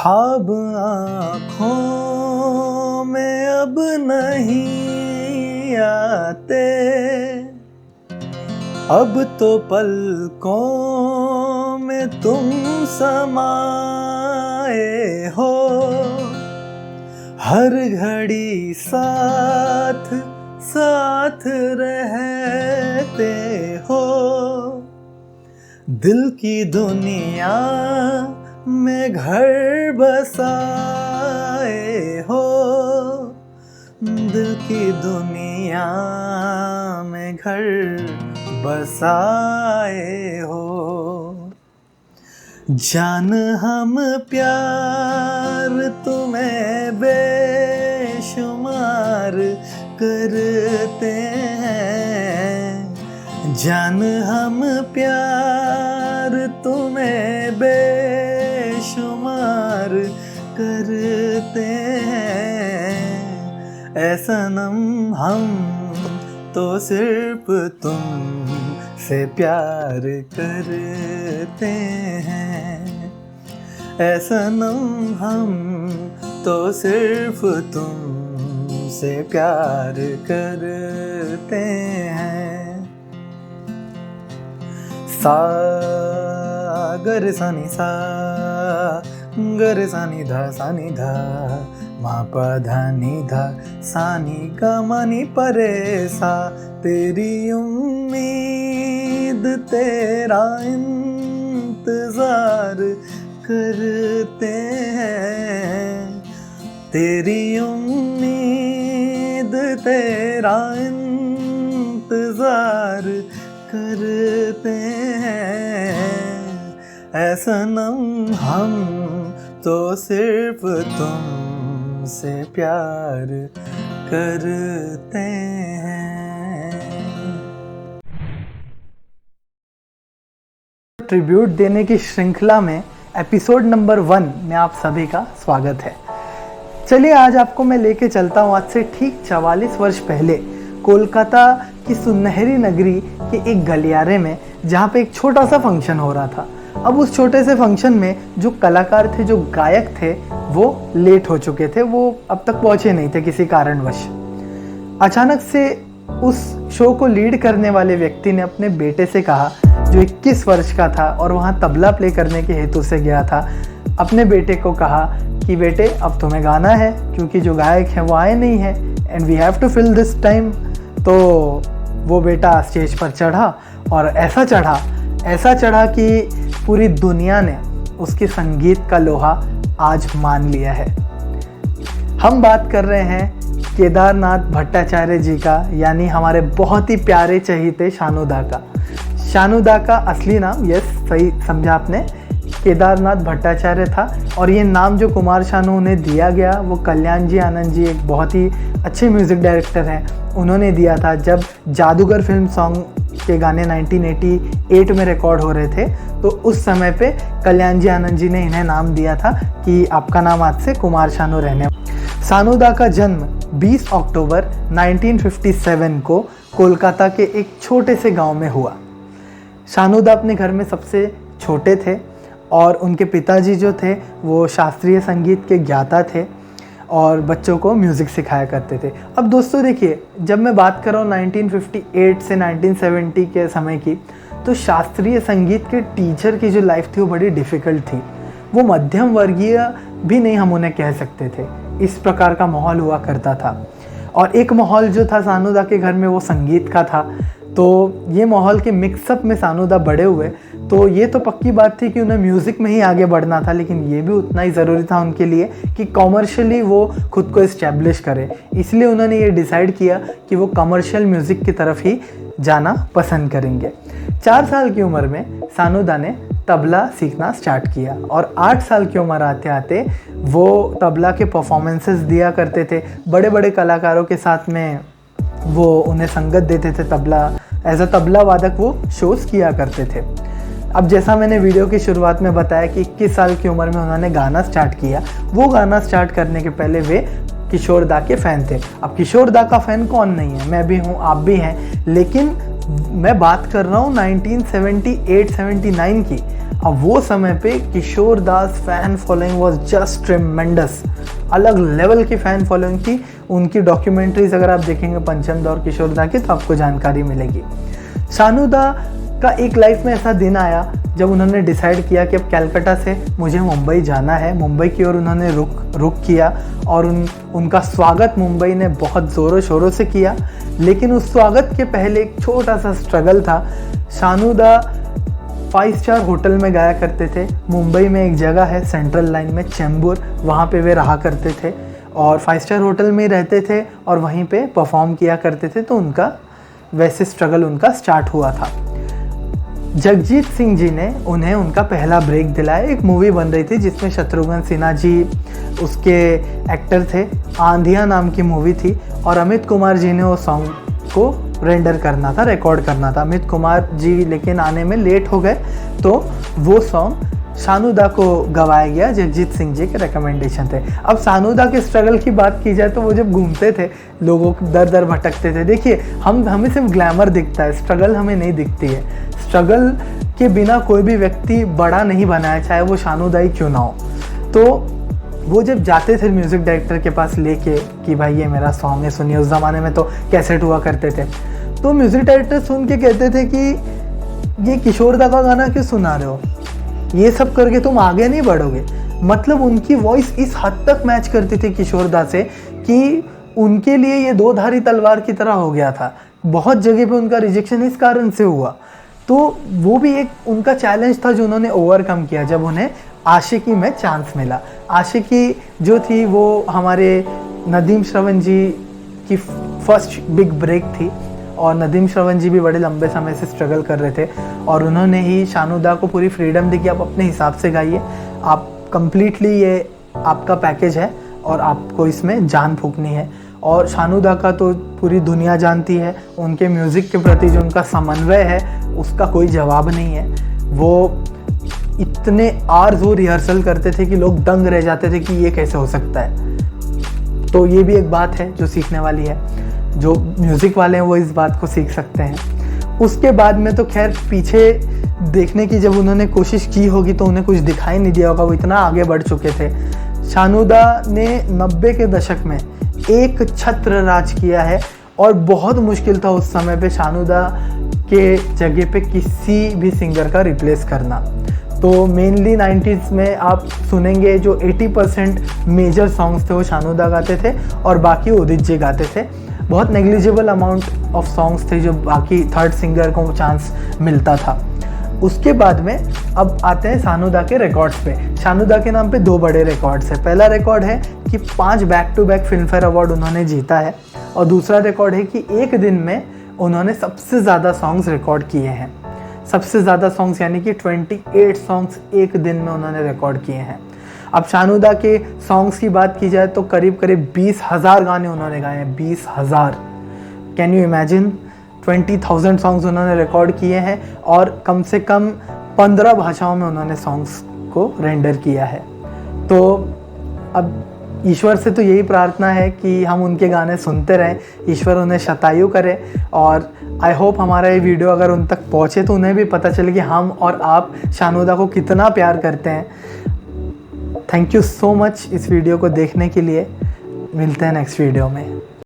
ख्वाब आँखों में अब नहीं आते, अब तो पलकों में तुम समाए हो। हर घड़ी साथ साथ रहते हो, दिल की दुनिया में घर बसाए हो, दिल की दुनिया में घर बसाए हो। जान हम प्यार तुम्हें बेशुमार करते हैं, जान हम प्यार तुम्हें बेशुमार करते हैं। ऐ सनम हम तो सिर्फ तुम से प्यार करते हैं, ऐ सनम हम तो सिर्फ तुम से प्यार करते हैं। सा गर सा नि सा, गर सा नि धा सा नि धा, मा पा धा नि धा सा नि गा मा नि परे सा। तेरी उम्मीद तेरा इंतजार करते हैं, तेरी उम्मीद तेरा इंतजार करते हैं। ऐ सनम हम तो सिर्फ तुम से प्यार करते हैं। ट्रिब्यूट देने की श्रृंखला में एपिसोड नंबर 1 में आप सभी का स्वागत है। चलिए आज आपको मैं लेके चलता हूँ आज से ठीक 44 वर्ष पहले कोलकाता की सुनहरी नगरी के एक गलियारे में, जहाँ पे एक छोटा सा फंक्शन हो रहा था। अब उस छोटे से फंक्शन में जो कलाकार थे, जो गायक थे, वो लेट हो चुके थे, वो अब तक पहुँचे नहीं थे किसी कारणवश। अचानक से उस शो को लीड करने वाले व्यक्ति ने अपने बेटे से कहा, जो 21 वर्ष का था और वहाँ तबला प्ले करने के हेतु से गया था, अपने बेटे को कहा कि बेटे अब तुम्हें गाना है, क्योंकि जो गायक हैं वो आए नहीं हैं and we have to fill this time. तो वो बेटा स्टेज पर चढ़ा और ऐसा चढ़ा कि पूरी दुनिया ने उसके संगीत का लोहा आज मान लिया है। हम बात कर रहे हैं केदारनाथ भट्टाचार्य जी का, यानी हमारे बहुत ही प्यारे चहीते शानुदा का। शानुदा का असली नाम, यस सही समझा आपने, केदारनाथ भट्टाचार्य था। और ये नाम जो कुमार शानू ने दिया गया वो कल्याण जी आनंद जी एक बहुत ही अच्छे म्यूज़िक डायरेक्टर हैं, उन्होंने दिया था। जब जादूगर फिल्म सॉन्ग के गाने 1988 में रिकॉर्ड हो रहे थे, तो उस समय पे कल्याण जी आनंद जी ने इन्हें नाम दिया था कि आपका नाम आज से कुमार शानू रहने। शानुदा का जन्म 20 अक्टूबर 1957 को कोलकाता के एक छोटे से गांव में हुआ। शानुदा अपने घर में सबसे छोटे थे और उनके पिताजी जो थे वो शास्त्रीय संगीत के ज्ञाता थे और बच्चों को म्यूज़िक सिखाया करते थे। अब दोस्तों देखिए, जब मैं बात कर रहा हूँ 1958 से 1970 के समय की, तो शास्त्रीय संगीत के टीचर की जो लाइफ थी वो बड़ी डिफ़िकल्ट थी। वो मध्यम वर्गीय भी नहीं हम उन्हें कह सकते थे, इस प्रकार का माहौल हुआ करता था। और एक माहौल जो था शानुदा के घर में वो संगीत का था, तो ये माहौल के मिक्सअप में शानुदा बड़े हुए। तो ये तो पक्की बात थी कि उन्हें म्यूज़िक में ही आगे बढ़ना था, लेकिन ये भी उतना ही ज़रूरी था उनके लिए कि कॉमर्शियली वो खुद को इस्टेब्लिश करें। इसलिए उन्होंने ये डिसाइड किया कि वो कमर्शियल म्यूज़िक की तरफ ही जाना पसंद करेंगे। 4 साल की उम्र में शानुदा ने तबला सीखना स्टार्ट किया और 8 साल की उम्र आते आते वो तबला के परफॉर्मेंसेस दिया करते थे। बड़े बड़े कलाकारों के साथ में वो उन्हें संगत देते थे, तबला एज अ तबला वादक वो शोज़ किया करते थे। अब जैसा मैंने वीडियो की शुरुआत में बताया कि 21 साल की उम्र में उन्होंने गाना स्टार्ट किया। वो गाना स्टार्ट करने के पहले वे किशोर दा के फ़ैन थे। अब किशोर दा का फ़ैन कौन नहीं है, मैं भी हूँ, आप भी हैं, लेकिन मैं बात कर रहा हूँ 1978-79 की। अब वो समय पे Kishore Das fan following was just tremendous, अलग लेवल की फ़ैन फॉलोइंग थी। उनकी डॉक्यूमेंट्रीज अगर आप देखेंगे पंचम दा और किशोर दा की तो आपको जानकारी मिलेगी। शानू दा का एक लाइफ में ऐसा दिन आया जब उन्होंने डिसाइड किया कि अब कलकत्ता से मुझे मुंबई जाना है। मुंबई की ओर उन्होंने रुख किया और उनका स्वागत मुंबई ने बहुत ज़ोरों शोरों से किया। लेकिन उस स्वागत के पहले एक छोटा सा स्ट्रगल था। शानू दा 5 स्टार होटल में गाया करते थे। मुंबई में एक जगह है सेंट्रल लाइन में चेंबूर, वहाँ पे वे रहा करते थे और 5 स्टार होटल में ही रहते थे और वहीं पे परफॉर्म किया करते थे। तो उनका वैसे स्ट्रगल उनका स्टार्ट हुआ था। जगजीत सिंह जी ने उन्हें उनका पहला ब्रेक दिलाया। एक मूवी बन रही थी जिसमें शत्रुघ्न सिन्हा जी उसके एक्टर थे, आंधिया नाम की मूवी थी और अमित कुमार जी ने वो सॉन्ग को रेंडर करना था, रिकॉर्ड करना था। अमित कुमार जी लेकिन आने में लेट हो गए तो वो सॉन्ग शानू दा को गवाया गया, जगजीत सिंह जी के रिकमेंडेशन थे। अब शानू दा के स्ट्रगल की बात की जाए तो वो जब घूमते थे लोगों को दर दर भटकते थे। देखिए हमें सिर्फ ग्लैमर दिखता है, स्ट्रगल हमें नहीं दिखती है। स्ट्रगल के बिना कोई भी व्यक्ति बड़ा नहीं बना है, चाहे वो शानू दा ही क्यों ना हो। तो वो जब जाते थे म्यूज़िक डायरेक्टर के पास लेके कि भाई ये मेरा सॉन्ग है सुनिए, उस ज़माने में तो कैसेट हुआ करते थे, तो म्यूज़िक डायरेक्टर सुन के कहते थे कि ये किशोर दा का गाना क्यों सुना रहे हो, ये सब करके तुम आगे नहीं बढ़ोगे। मतलब उनकी वॉइस इस हद तक मैच करती थी किशोर दा से कि उनके लिए ये दो धारी तलवार की तरह हो गया था। बहुत जगह पे उनका रिजेक्शन इस कारण से हुआ। तो वो भी एक उनका चैलेंज था जो उन्होंने ओवरकम किया जब उन्हें आशिकी में चांस मिला। आशिकी जो थी वो हमारे नदीम श्रवण जी की फर्स्ट बिग ब्रेक थी और नदीम श्रवण जी भी बड़े लंबे समय से स्ट्रगल कर रहे थे और उन्होंने ही शानू दा को पूरी फ्रीडम दी कि आप अपने हिसाब से गाइए, आप कंप्लीटली ये आपका पैकेज है और आपको इसमें जान फूकनी है। और शानू दा का तो पूरी दुनिया जानती है, उनके म्यूज़िक के प्रति जो उनका समन्वय है उसका कोई जवाब नहीं है। वो इतने आवर्स वो रिहर्सल करते थे कि लोग दंग रह जाते थे कि ये कैसे हो सकता है। तो ये भी एक बात है जो सीखने वाली है, जो म्यूज़िक वाले हैं वो इस बात को सीख सकते हैं। उसके बाद में तो खैर पीछे देखने की जब उन्होंने कोशिश की होगी तो उन्हें कुछ दिखाई नहीं दिया होगा, वो इतना आगे बढ़ चुके थे। शानू दा ने 90 के दशक में एक छत्र राज किया है और बहुत मुश्किल था उस समय पे शानू दा के जगह पे किसी भी सिंगर का रिप्लेस करना। तो मेनली 90s में आप सुनेंगे जो 80% मेजर सॉन्ग्स थे वो शानू दा गाते थे और बाकी उदित जी गाते थे। बहुत नेग्लिजिबल अमाउंट ऑफ सॉन्ग्स थे जो बाकी थर्ड सिंगर को चांस मिलता था। उसके बाद में अब आते हैं शानू दा के रिकॉर्ड्स पे। शानू दा के नाम पे 2 बड़े रिकॉर्ड्स है। पहला रिकॉर्ड है कि 5 back to back Filmfare award उन्होंने जीता है और दूसरा रिकॉर्ड है कि एक दिन में उन्होंने सबसे ज़्यादा सॉन्ग्स रिकॉर्ड किए हैं। सबसे ज़्यादा सॉन्ग्स यानी कि 28 सॉन्ग्स एक दिन में उन्होंने रिकॉर्ड किए हैं। अब शानू दा के सॉन्ग्स की बात की जाए तो करीब 20,000 गाने उन्होंने गाए हैं। 20,000, कैन यू इमेजिन? 20,000 सॉन्ग्स उन्होंने रिकॉर्ड किए हैं और कम से कम 15 भाषाओं में उन्होंने सॉन्ग्स को रेंडर किया है। तो अब ईश्वर से तो यही प्रार्थना है कि हम उनके गाने सुनते रहें, ईश्वर उन्हें शतायु करे और आई होप हमारा ये वीडियो अगर उन तक पहुँचे तो उन्हें भी पता चले कि हम और आप शानू दा को कितना प्यार करते हैं। थैंक यू सो मच इस वीडियो को देखने के लिए। मिलते हैं नेक्स्ट वीडियो में।